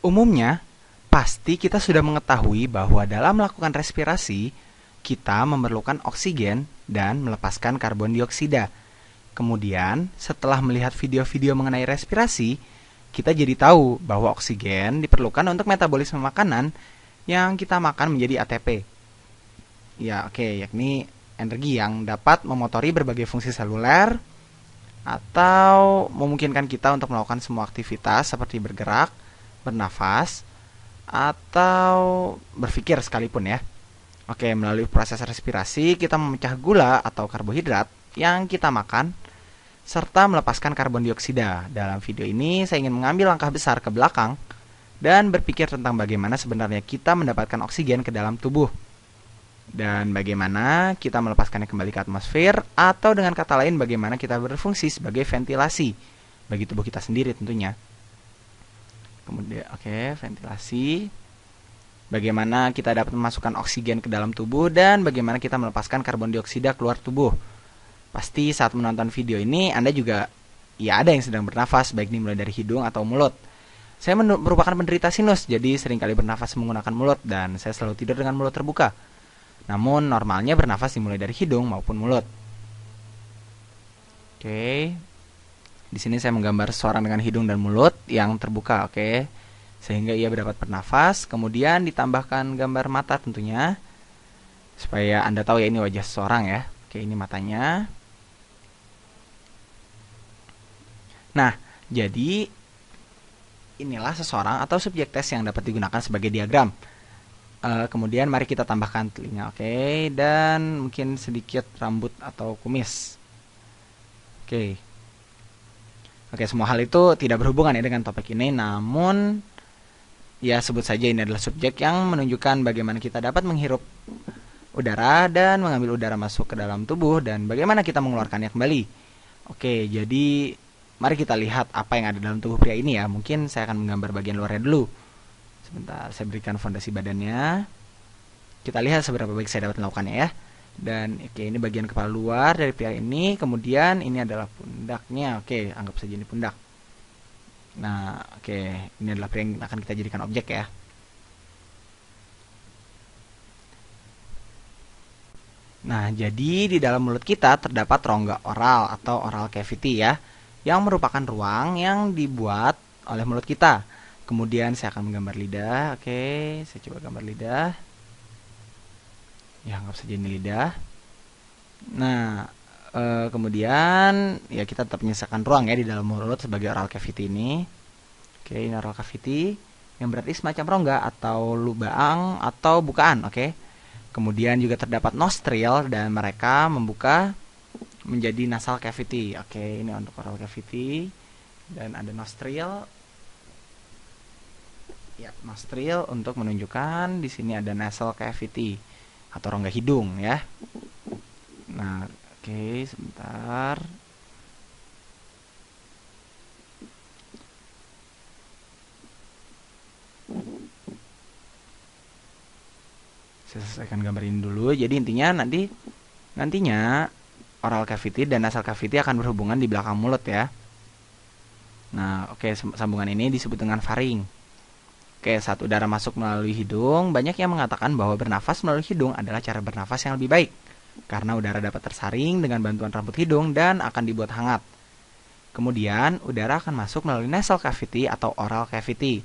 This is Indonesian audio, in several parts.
Umumnya, pasti kita sudah mengetahui bahwa dalam melakukan respirasi, kita memerlukan oksigen dan melepaskan karbon dioksida. Kemudian, setelah melihat video-video mengenai respirasi, kita jadi tahu bahwa oksigen diperlukan untuk metabolisme makanan yang kita makan menjadi ATP. Ya, oke, yakni energi yang dapat memotori berbagai fungsi seluler atau memungkinkan kita untuk melakukan semua aktivitas seperti bergerak, bernafas, atau berpikir sekalipun ya. Oke, melalui proses respirasi kita memecah gula atau karbohidrat yang kita makan serta melepaskan karbon dioksida. Dalam video ini saya ingin mengambil langkah besar ke belakang dan berpikir tentang bagaimana sebenarnya kita mendapatkan oksigen ke dalam tubuh dan bagaimana kita melepaskannya kembali ke atmosfer, atau dengan kata lain bagaimana kita berfungsi sebagai ventilasi bagi tubuh kita sendiri tentunya. Kemudian ventilasi, bagaimana kita dapat memasukkan oksigen ke dalam tubuh dan bagaimana kita melepaskan karbon dioksida keluar tubuh. Pasti saat menonton video ini Anda juga ada yang sedang bernafas, baik dimulai dari hidung atau mulut. Saya merupakan penderita sinus, jadi seringkali bernafas menggunakan mulut dan saya selalu tidur dengan mulut terbuka. Namun normalnya bernafas dimulai dari hidung maupun mulut. Oke. Di sini saya menggambar seseorang dengan hidung dan mulut yang terbuka, oke. Sehingga ia dapat bernafas, kemudian ditambahkan gambar mata tentunya supaya Anda tahu ya ini wajah seseorang ya. Oke, ini matanya. Nah, jadi inilah seseorang atau subjek tes yang dapat digunakan sebagai diagram. Kemudian mari kita tambahkan telinga, oke, dan mungkin sedikit rambut atau kumis. Oke. Oke, semua hal itu tidak berhubungan ya dengan topik ini, namun ya sebut saja ini adalah subjek yang menunjukkan bagaimana kita dapat menghirup udara dan mengambil udara masuk ke dalam tubuh dan bagaimana kita mengeluarkannya kembali. Oke, jadi mari kita lihat apa yang ada dalam tubuh pria ini ya. Mungkin saya akan menggambar bagian luarnya dulu. Sebentar, saya berikan fondasi badannya. Kita lihat seberapa baik saya dapat melakukannya ya. Dan oke, ini bagian kepala luar dari pria ini. Kemudian ini adalah pundaknya. Oke, anggap saja ini pundak. Nah, oke, ini adalah pria yang akan kita jadikan objek ya. Nah, jadi di dalam mulut kita terdapat rongga oral atau oral cavity ya, yang merupakan ruang yang dibuat oleh mulut kita. Kemudian saya akan menggambar lidah. Oke, saya coba gambar lidah. Ya, anggap saja ini lidah. Nah, kemudian ya kita tetap menyisakan ruang ya di dalam mulut sebagai oral cavity ini. Oke, ini oral cavity yang berarti semacam rongga atau lubang atau bukaan. Oke. Kemudian juga terdapat nostril dan mereka membuka menjadi nasal cavity. Oke, ini untuk oral cavity dan ada nostril. Ya, nostril untuk menunjukkan di sini ada nasal cavity atau rongga hidung ya. Nah, oke, sebentar. Saya selesaikan gambar ini dulu. Jadi intinya nantinya oral cavity dan nasal cavity akan berhubungan di belakang mulut ya. Nah, oke, sambungan ini disebut dengan faring. Oke, saat udara masuk melalui hidung, banyak yang mengatakan bahwa bernafas melalui hidung adalah cara bernafas yang lebih baik. Karena udara dapat tersaring dengan bantuan rambut hidung dan akan dibuat hangat. Kemudian, udara akan masuk melalui nasal cavity atau oral cavity.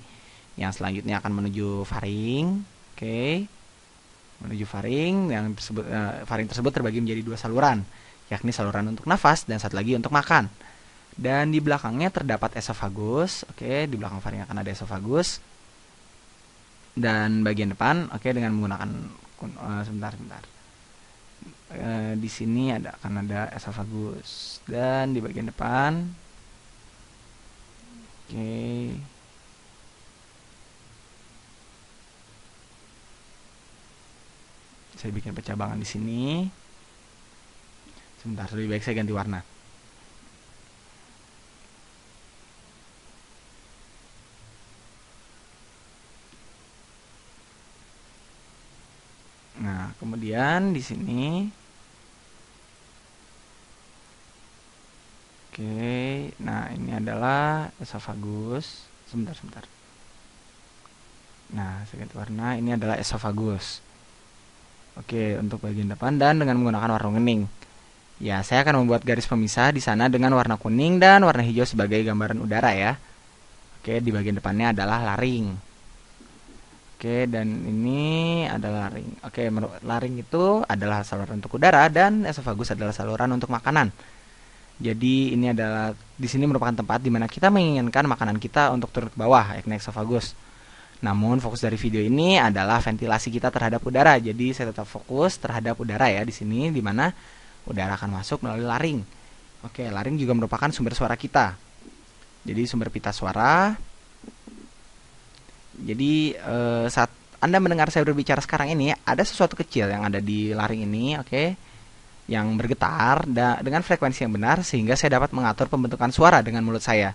Yang selanjutnya akan menuju faring. Oke. Menuju faring, yang faring tersebut terbagi menjadi dua saluran, yakni saluran untuk nafas dan satu lagi untuk makan. Dan di belakangnya terdapat esofagus. Oke, di belakang faring akan ada esofagus. Dan bagian depan, oke, dengan menggunakan sebentar. Di sini akan ada esofagus dan di bagian depan, oke, saya bikin pencabangan di sini. Sebentar, lebih baik saya ganti warna. Nah, kemudian di sini, oke, nah ini adalah esofagus. Sebentar. Nah, saya ganti warna. Ini adalah esofagus. Oke, untuk bagian depan dan dengan menggunakan warna kuning. Ya, saya akan membuat garis pemisah di sana dengan warna kuning dan warna hijau sebagai gambaran udara ya. Oke, di bagian depannya adalah laring. Oke, dan ini adalah laring. Oke, laring itu adalah saluran untuk udara dan esofagus adalah saluran untuk makanan. Jadi ini adalah di sini merupakan tempat di mana kita menginginkan makanan kita untuk turun ke bawah, yakni esofagus. Namun fokus dari video ini adalah ventilasi kita terhadap udara. Jadi saya tetap fokus terhadap udara ya di sini, di mana udara akan masuk melalui laring. Oke, laring juga merupakan sumber suara kita. Jadi sumber pita suara. Jadi saat Anda mendengar saya berbicara sekarang ini, ada sesuatu kecil yang ada di laring ini, oke, yang bergetar dengan frekuensi yang benar sehingga saya dapat mengatur pembentukan suara dengan mulut saya.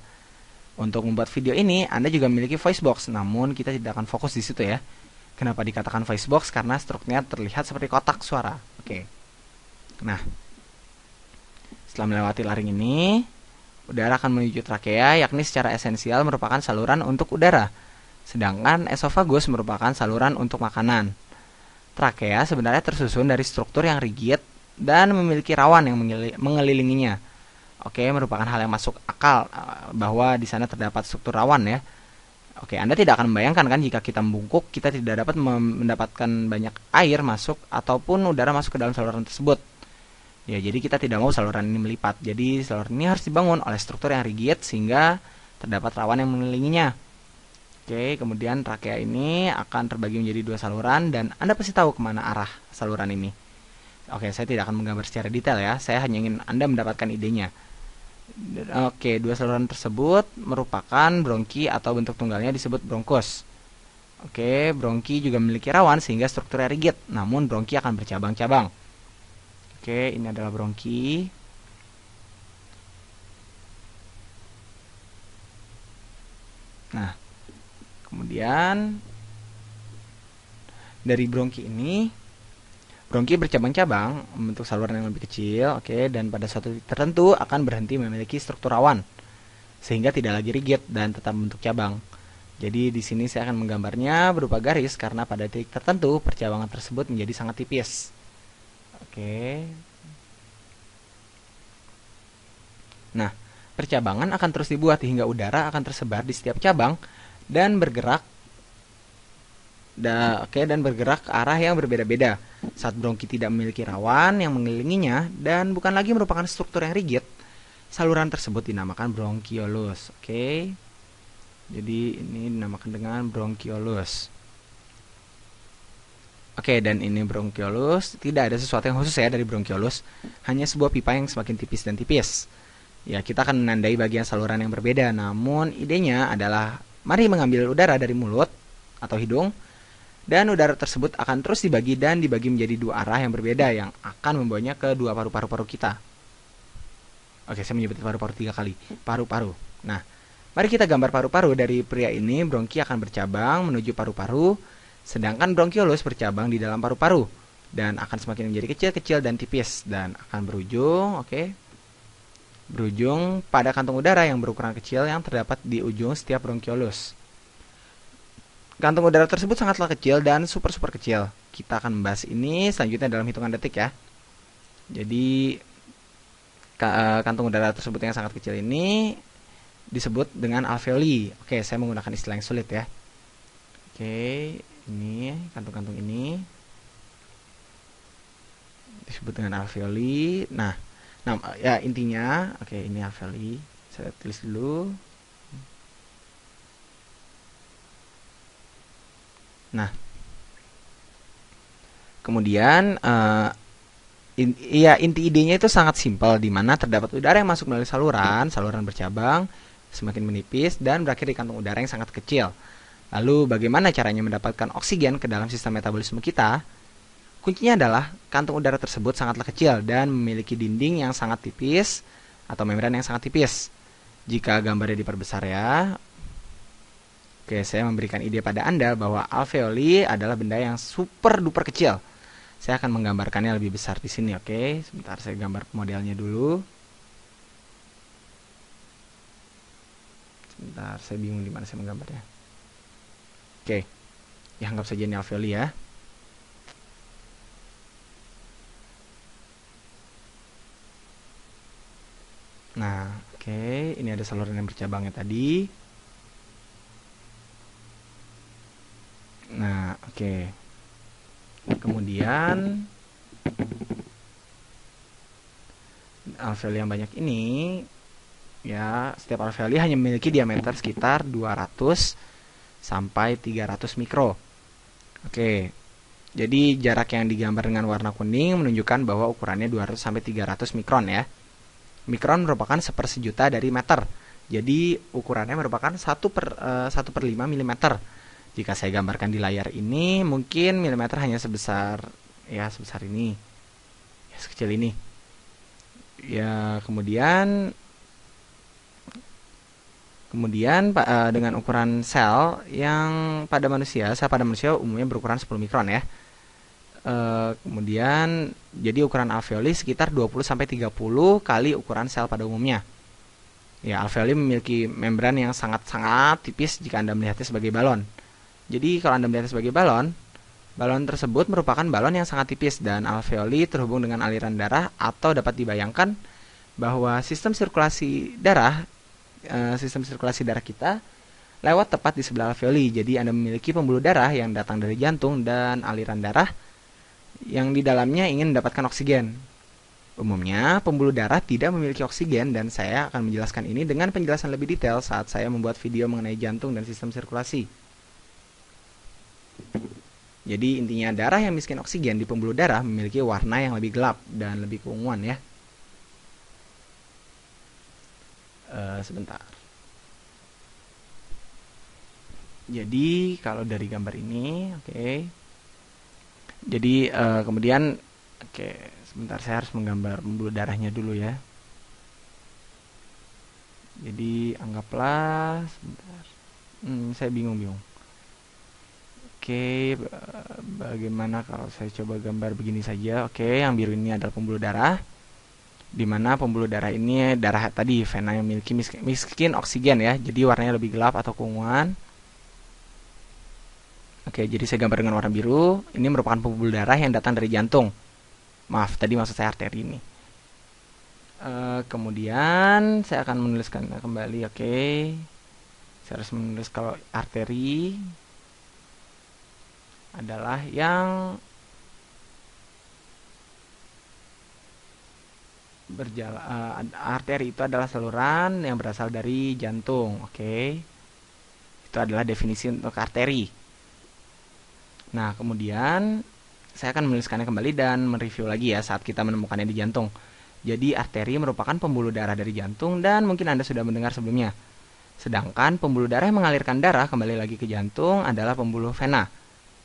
Untuk membuat video ini, Anda juga memiliki voice box, namun kita tidak akan fokus di situ ya. Kenapa dikatakan voice box? Karena strukturnya terlihat seperti kotak suara. Oke. Nah, setelah melewati laring ini, udara akan menuju trakea, yakni secara esensial merupakan saluran untuk udara. Sedangkan esofagus merupakan saluran untuk makanan. Trakea sebenarnya tersusun dari struktur yang rigid dan memiliki rawan yang mengelilinginya. Oke, merupakan hal yang masuk akal bahwa di sana terdapat struktur rawan ya. Oke, Anda tidak akan membayangkan kan jika kita membungkuk, kita tidak dapat mendapatkan banyak air masuk ataupun udara masuk ke dalam saluran tersebut. Ya, jadi kita tidak mau saluran ini melipat. Jadi saluran ini harus dibangun oleh struktur yang rigid sehingga terdapat rawan yang mengelilinginya. Oke, kemudian trakea ini akan terbagi menjadi dua saluran dan Anda pasti tahu kemana arah saluran ini. Oke, saya tidak akan menggambar secara detail ya. Saya hanya ingin Anda mendapatkan idenya. Oke, dua saluran tersebut merupakan bronki atau bentuk tunggalnya disebut bronkus. Oke, bronki juga memiliki rawan sehingga strukturnya rigid, namun bronki akan bercabang-cabang. Oke, ini adalah bronki. Nah, kemudian dari bronki ini, bronki bercabang-cabang membentuk saluran yang lebih kecil, oke, dan pada suatu titik tertentu akan berhenti memiliki struktur rawan, sehingga tidak lagi rigid dan tetap membentuk cabang. Jadi di sini saya akan menggambarnya berupa garis karena pada titik tertentu percabangan tersebut menjadi sangat tipis. Oke. Nah, percabangan akan terus dibuat hingga udara akan tersebar di setiap cabang dan bergerak dan bergerak ke arah yang berbeda-beda. Saat bronki tidak memiliki rawan yang mengelilinginya dan bukan lagi merupakan struktur yang rigid, saluran tersebut dinamakan bronkiolus. Oke. Jadi ini dinamakan dengan bronkiolus. Oke, dan ini bronkiolus. Tidak ada sesuatu yang khusus ya dari bronkiolus, hanya sebuah pipa yang semakin tipis dan tipis. Ya, kita akan menandai bagian saluran yang berbeda, namun idenya adalah mari mengambil udara dari mulut atau hidung, dan udara tersebut akan terus dibagi menjadi dua arah yang berbeda yang akan membawanya ke dua paru-paru kita. Oke, saya menyebut paru-paru 3 kali. Paru-paru. Nah, mari kita gambar paru-paru dari pria ini. Bronki akan bercabang menuju paru-paru, sedangkan bronkiolus bercabang di dalam paru-paru dan akan semakin menjadi kecil-kecil dan tipis dan akan berujung, berujung pada kantung udara yang berukuran kecil yang terdapat di ujung setiap bronkiolus. Kantung udara tersebut sangatlah kecil dan super kecil. Kita akan membahas ini selanjutnya dalam hitungan detik ya. Jadi kantung udara tersebut yang sangat kecil ini disebut dengan alveoli. Oke, saya menggunakan istilah yang sulit ya. Oke, ini kantung-kantung ini disebut dengan alveoli. Nah, ya intinya, oke, ini alveoli. Saya tulis dulu. Nah, kemudian inti idenya itu sangat simpel, di mana terdapat udara yang masuk melalui saluran bercabang semakin menipis dan berakhir di kantung udara yang sangat kecil. Lalu bagaimana caranya mendapatkan oksigen ke dalam sistem metabolisme kita? Kuncinya adalah kantung udara tersebut sangatlah kecil dan memiliki dinding yang sangat tipis atau membran yang sangat tipis. Jika gambarnya diperbesar ya. Oke, saya memberikan ide pada Anda bahwa alveoli adalah benda yang super duper kecil. Saya akan menggambarkannya lebih besar di sini, oke. Sebentar saya gambar modelnya dulu. Sebentar, saya bingung di mana saya menggambarnya. Oke. Ya, anggap saja ini alveoli ya. Nah, oke, ini ada saluran yang bercabangnya tadi. Nah, oke. Kemudian alveoli yang banyak ini, ya, setiap alveoli hanya memiliki diameter sekitar 200 sampai 300 mikro. Oke. Jadi jarak yang digambar dengan warna kuning menunjukkan bahwa ukurannya 200 sampai 300 mikron ya. Mikron merupakan sepersejuta dari meter. Jadi ukurannya merupakan 1/5 mm. Jika saya gambarkan di layar ini, mungkin milimeter hanya sebesar ini. Ya, sekecil ini. Ya, kemudian dengan ukuran sel yang pada manusia umumnya berukuran 10 mikron ya. Kemudian jadi ukuran alveoli sekitar 20 sampai 30 kali ukuran sel pada umumnya. Ya, alveoli memiliki membran yang sangat-sangat tipis jika Anda melihatnya sebagai balon. Jadi kalau Anda melihatnya sebagai balon tersebut merupakan balon yang sangat tipis dan alveoli terhubung dengan aliran darah, atau dapat dibayangkan bahwa sistem sirkulasi darah kita lewat tepat di sebelah alveoli. Jadi Anda memiliki pembuluh darah yang datang dari jantung dan aliran darah yang di dalamnya ingin mendapatkan oksigen. Umumnya, pembuluh darah tidak memiliki oksigen, dan saya akan menjelaskan ini dengan penjelasan lebih detail saat saya membuat video mengenai jantung dan sistem sirkulasi. Jadi intinya, darah yang miskin oksigen di pembuluh darah memiliki warna yang lebih gelap dan lebih keunguan ya. Sebentar. Jadi kalau dari gambar ini, oke. Jadi kemudian, oke, sebentar, saya harus menggambar pembuluh darahnya dulu ya. Jadi anggaplah, sebentar, saya bingung. Oke, bagaimana kalau saya coba gambar begini saja? Oke, yang biru ini adalah pembuluh darah, di mana pembuluh darah ini darah tadi, vena yang memiliki miskin oksigen ya. Jadi warnanya lebih gelap atau keunguan. Oke, jadi saya gambar dengan warna biru. Ini merupakan pembuluh darah yang datang dari jantung. Maaf, tadi maksud saya arteri ini. Kemudian saya akan menuliskan kembali. Oke, saya harus menulis kalau arteri adalah yang arteri itu adalah saluran yang berasal dari jantung. Oke, itu adalah definisi untuk arteri. Nah, kemudian saya akan menuliskannya kembali dan mereview lagi ya saat kita menemukannya di jantung. Jadi arteri merupakan pembuluh darah dari jantung, dan mungkin Anda sudah mendengar sebelumnya. Sedangkan pembuluh darah yang mengalirkan darah kembali lagi ke jantung adalah pembuluh vena.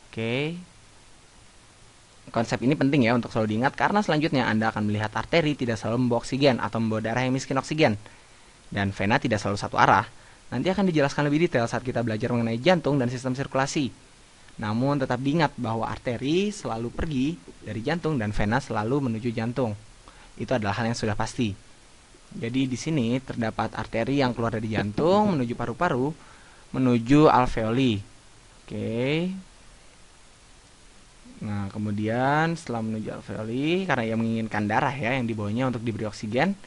Oke. Konsep ini penting ya untuk selalu diingat, karena selanjutnya Anda akan melihat arteri tidak selalu membawa oksigen atau membawa darah yang miskin oksigen. Dan vena tidak selalu satu arah. Nanti akan dijelaskan lebih detail saat kita belajar mengenai jantung dan sistem sirkulasi. Namun tetap diingat bahwa arteri selalu pergi dari jantung dan vena selalu menuju jantung. Itu adalah hal yang sudah pasti. Jadi di sini terdapat arteri yang keluar dari jantung menuju paru-paru, menuju alveoli. Oke. Nah, kemudian setelah menuju alveoli, karena ia menginginkan darah ya yang dibawanya untuk diberi oksigen,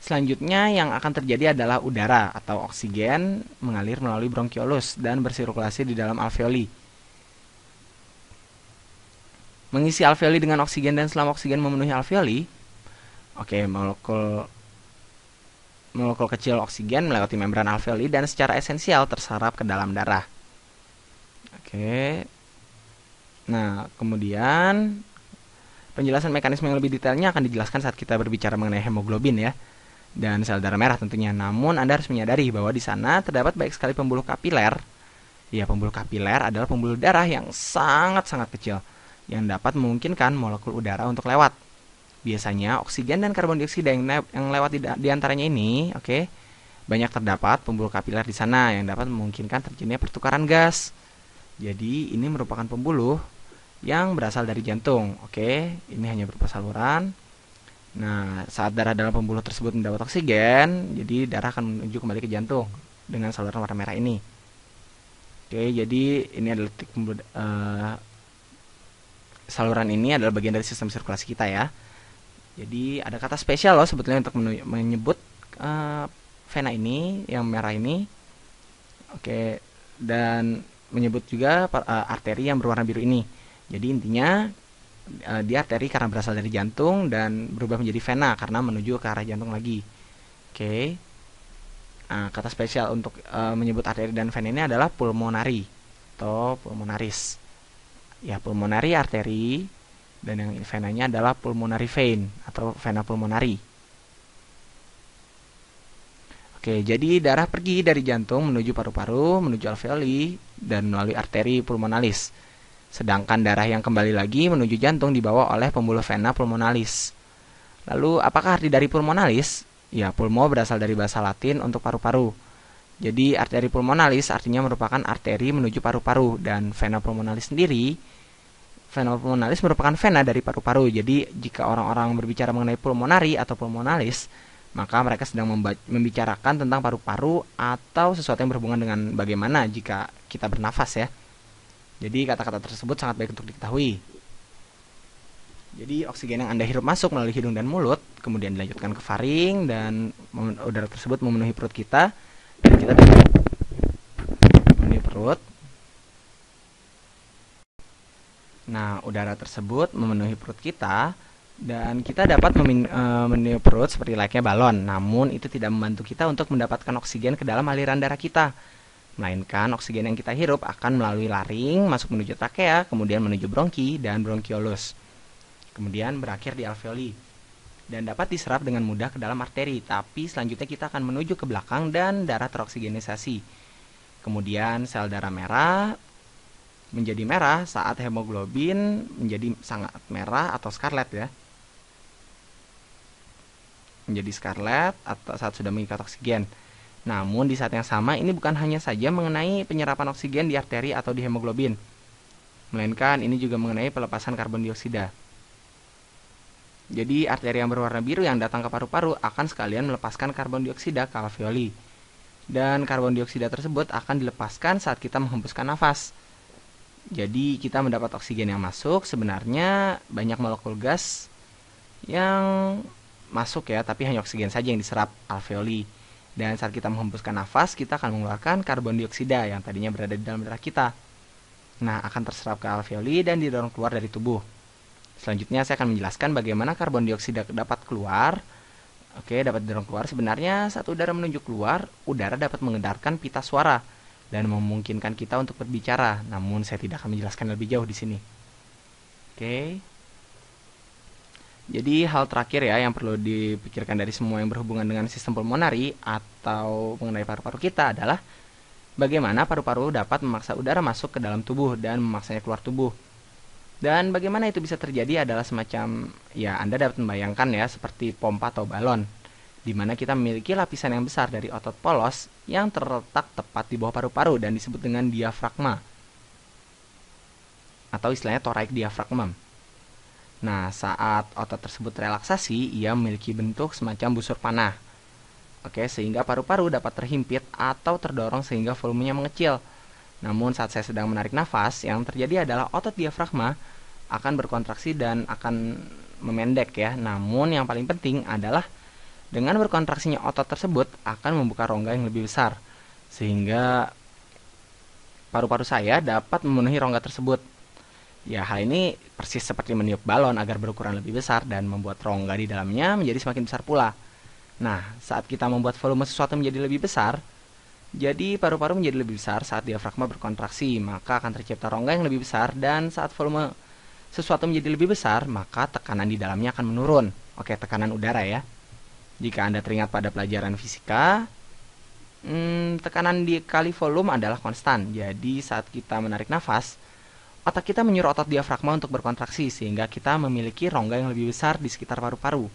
selanjutnya yang akan terjadi adalah udara atau oksigen mengalir melalui bronkiolus dan bersirkulasi di dalam alveoli. Mengisi alveoli dengan oksigen, dan selama oksigen memenuhi alveoli, oke, molekul kecil oksigen melewati membran alveoli dan secara esensial terserap ke dalam darah. Oke. Nah, kemudian penjelasan mekanisme yang lebih detailnya akan dijelaskan saat kita berbicara mengenai hemoglobin ya, dan sel darah merah tentunya. Namun Anda harus menyadari bahwa di sana terdapat banyak sekali pembuluh kapiler. Ya, pembuluh kapiler adalah pembuluh darah yang sangat-sangat kecil yang dapat memungkinkan molekul udara untuk lewat. Biasanya oksigen dan karbon dioksida yang lewat di antaranya ini, oke, banyak terdapat pembuluh kapiler di sana yang dapat memungkinkan terjadinya pertukaran gas. Jadi ini merupakan pembuluh yang berasal dari jantung. Oke, ini hanya berupa saluran. Nah, saat darah dalam pembuluh tersebut mendapat oksigen, jadi darah akan menuju kembali ke jantung dengan saluran warna merah ini. Oke, jadi ini adalah saluran ini adalah bagian dari sistem sirkulasi kita ya. Jadi ada kata spesial loh sebetulnya untuk menyebut vena ini yang merah ini. Oke, dan menyebut juga arteri yang berwarna biru ini. Jadi intinya dia arteri karena berasal dari jantung dan berubah menjadi vena karena menuju ke arah jantung lagi. Oke. Nah, kata spesial untuk menyebut arteri dan vena ini adalah pulmonari atau pulmonaris. Ya, pulmonari arteri dan yang venanya adalah pulmonary vein atau vena pulmonari. Oke, jadi darah pergi dari jantung menuju paru-paru, menuju alveoli, dan melalui arteri pulmonalis. Sedangkan darah yang kembali lagi menuju jantung dibawa oleh pembuluh vena pulmonalis. Lalu, apakah arti dari pulmonalis? Ya, pulmo berasal dari bahasa Latin untuk paru-paru. Jadi, arteri pulmonalis artinya merupakan arteri menuju paru-paru, dan vena pulmonalis sendiri, vena pulmonalis merupakan vena dari paru-paru. Jadi, jika orang-orang berbicara mengenai pulmonari atau pulmonalis, maka mereka sedang membicarakan tentang paru-paru atau sesuatu yang berhubungan dengan bagaimana jika kita bernafas ya. Jadi kata-kata tersebut sangat baik untuk diketahui. Jadi oksigen yang Anda hirup masuk melalui hidung dan mulut, kemudian dilanjutkan ke faring dan udara tersebut memenuhi perut kita dan kita memenuhi perut. Nah, udara tersebut memenuhi perut kita dan kita dapat memenuhi perut seperti layaknya balon, namun itu tidak membantu kita untuk mendapatkan oksigen ke dalam aliran darah kita. Melainkan oksigen yang kita hirup akan melalui laring, masuk menuju trakea, kemudian menuju bronki dan bronkiolus. Kemudian berakhir di alveoli. Dan dapat diserap dengan mudah ke dalam arteri, tapi selanjutnya kita akan menuju ke belakang dan darah teroksigenisasi. Kemudian sel darah merah menjadi merah saat hemoglobin menjadi sangat merah atau scarlet ya. Menjadi scarlet atau saat sudah mengikat oksigen. Namun di saat yang sama ini bukan hanya saja mengenai penyerapan oksigen di arteri atau di hemoglobin, melainkan ini juga mengenai pelepasan karbon dioksida. Jadi arteri yang berwarna biru yang datang ke paru-paru akan sekalian melepaskan karbon dioksida ke alveoli. Dan karbon dioksida tersebut akan dilepaskan saat kita menghembuskan nafas. Jadi kita mendapat oksigen yang masuk, sebenarnya banyak molekul gas yang masuk ya, tapi hanya oksigen saja yang diserap alveoli. Dan saat kita menghembuskan nafas, kita akan mengeluarkan karbon dioksida yang tadinya berada di dalam darah kita. Nah, akan terserap ke alveoli dan didorong keluar dari tubuh. Selanjutnya saya akan menjelaskan bagaimana karbon dioksida dapat keluar. Oke, dapat didorong keluar. Sebenarnya saat udara menuju keluar, udara dapat mengedarkan pita suara dan memungkinkan kita untuk berbicara. Namun saya tidak akan menjelaskan lebih jauh di sini. Oke. Jadi hal terakhir ya yang perlu dipikirkan dari semua yang berhubungan dengan sistem pulmonari atau mengenai paru-paru kita adalah bagaimana paru-paru dapat memaksa udara masuk ke dalam tubuh dan memaksanya keluar tubuh. Dan bagaimana itu bisa terjadi adalah semacam, ya Anda dapat membayangkan ya seperti pompa atau balon, di mana kita memiliki lapisan yang besar dari otot polos yang terletak tepat di bawah paru-paru dan disebut dengan diafragma, atau istilahnya thoracic diaphragm. Nah, saat otot tersebut relaksasi, ia memiliki bentuk semacam busur panah. Oke, sehingga paru-paru dapat terhimpit atau terdorong sehingga volumenya mengecil. Namun saat saya sedang menarik nafas, yang terjadi adalah otot diafragma akan berkontraksi dan akan memendek ya. Namun yang paling penting adalah dengan berkontraksinya otot tersebut akan membuka rongga yang lebih besar, sehingga paru-paru saya dapat memenuhi rongga tersebut. Ya, hal ini persis seperti meniup balon agar berukuran lebih besar dan membuat rongga di dalamnya menjadi semakin besar pula. Nah, saat kita membuat volume sesuatu menjadi lebih besar, jadi paru-paru menjadi lebih besar saat diafragma berkontraksi, maka akan tercipta rongga yang lebih besar, dan saat volume sesuatu menjadi lebih besar, maka tekanan di dalamnya akan menurun. Oke, tekanan udara ya. Jika Anda teringat pada pelajaran fisika, tekanan dikali volume adalah konstan. Jadi saat kita menarik nafas, otak kita menyuruh otot diafragma untuk berkontraksi sehingga kita memiliki rongga yang lebih besar di sekitar paru-paru.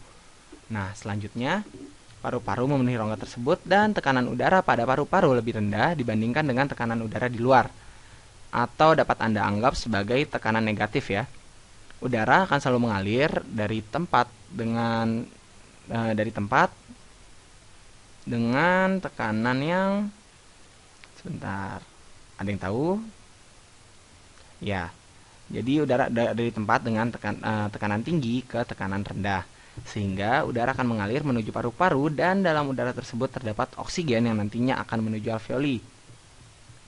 Nah, selanjutnya paru-paru memenuhi rongga tersebut dan tekanan udara pada paru-paru lebih rendah dibandingkan dengan tekanan udara di luar. Atau dapat Anda anggap sebagai tekanan negatif ya. Udara akan selalu mengalir dari tempat dengan tekanan yang Ada yang tahu? Ya, jadi udara dari tempat dengan tekanan tinggi ke tekanan rendah, sehingga udara akan mengalir menuju paru-paru dan dalam udara tersebut terdapat oksigen yang nantinya akan menuju alveoli.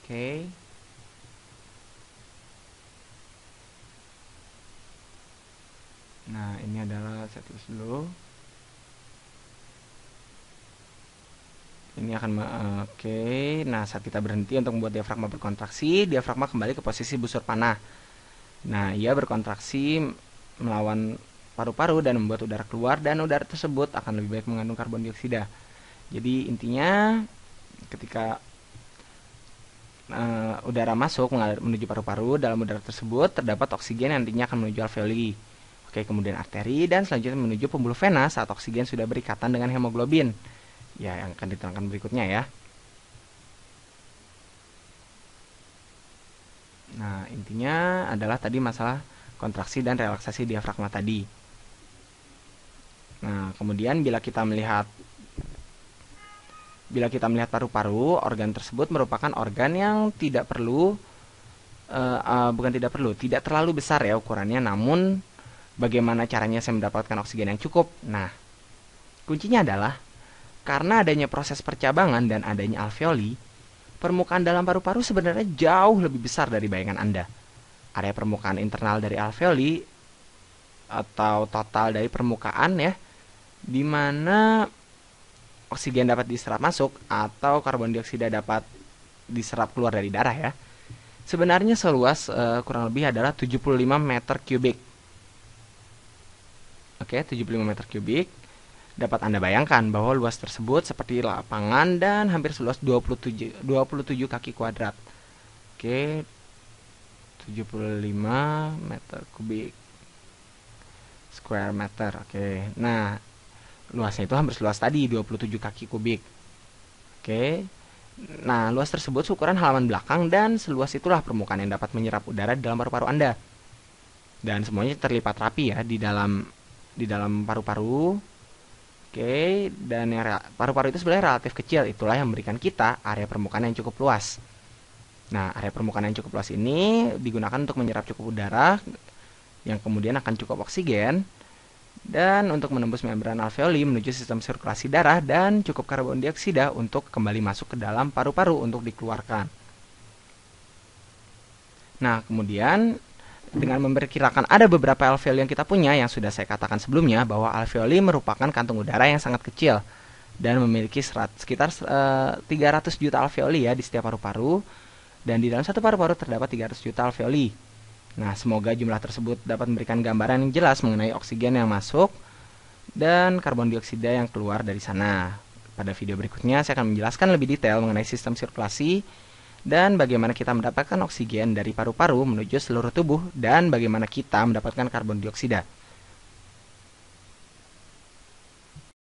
Oke. Nah, ini adalah saya tulis dulu. Ini akan oke. Nah, saat kita berhenti untuk membuat diafragma berkontraksi, diafragma kembali ke posisi busur panah. Nah, ia berkontraksi melawan paru-paru dan membuat udara keluar, dan udara tersebut akan lebih baik mengandung karbon dioksida. Jadi intinya ketika udara masuk menuju paru-paru, dalam udara tersebut terdapat oksigen yang nantinya akan menuju alveoli. Oke, kemudian arteri, dan selanjutnya menuju pembuluh vena saat oksigen sudah berikatan dengan hemoglobin. Ya, yang akan diterangkan berikutnya ya. Nah, intinya adalah tadi masalah kontraksi dan relaksasi diafragma tadi. Nah, kemudian bila kita melihat paru-paru, organ tersebut merupakan organ yang tidak terlalu besar ya ukurannya, namun bagaimana caranya saya mendapatkan oksigen yang cukup? Nah, kuncinya adalah karena adanya proses percabangan dan adanya alveoli, permukaan dalam paru-paru sebenarnya jauh lebih besar dari bayangan Anda. Area permukaan internal dari alveoli atau total dari permukaan ya, di mana oksigen dapat diserap masuk atau karbon dioksida dapat diserap keluar dari darah ya. Sebenarnya seluas kurang lebih adalah 75 meter kubik. Oke, 75 meter kubik. Dapat Anda bayangkan bahwa luas tersebut seperti lapangan dan hampir seluas 27 kaki kuadrat. Oke, 75 meter kubik square meter. Oke. Nah, luasnya itu hampir seluas tadi 27 kaki kubik. Oke. Nah, luas tersebut seukuran halaman belakang dan seluas itulah permukaan yang dapat menyerap udara di dalam paru-paru Anda. Dan semuanya terlipat rapi ya di dalam paru-paru. Oke, dan paru-paru itu sebenarnya relatif kecil, itulah yang memberikan kita area permukaan yang cukup luas. Nah, area permukaan yang cukup luas ini digunakan untuk menyerap cukup udara yang kemudian akan cukup oksigen, dan untuk menembus membran alveoli menuju sistem sirkulasi darah, dan cukup karbon dioksida untuk kembali masuk ke dalam paru-paru untuk dikeluarkan. Nah, kemudian dengan memperkirakan ada beberapa alveoli yang kita punya, yang sudah saya katakan sebelumnya bahwa alveoli merupakan kantung udara yang sangat kecil dan memiliki sekitar 300 juta alveoli ya di setiap paru-paru, dan di dalam satu paru-paru terdapat 300 juta alveoli. Nah, semoga jumlah tersebut dapat memberikan gambaran yang jelas mengenai oksigen yang masuk dan karbon dioksida yang keluar dari sana. Pada video berikutnya saya akan menjelaskan lebih detail mengenai sistem sirkulasi dan bagaimana kita mendapatkan oksigen dari paru-paru menuju seluruh tubuh, dan bagaimana kita mendapatkan karbon dioksida.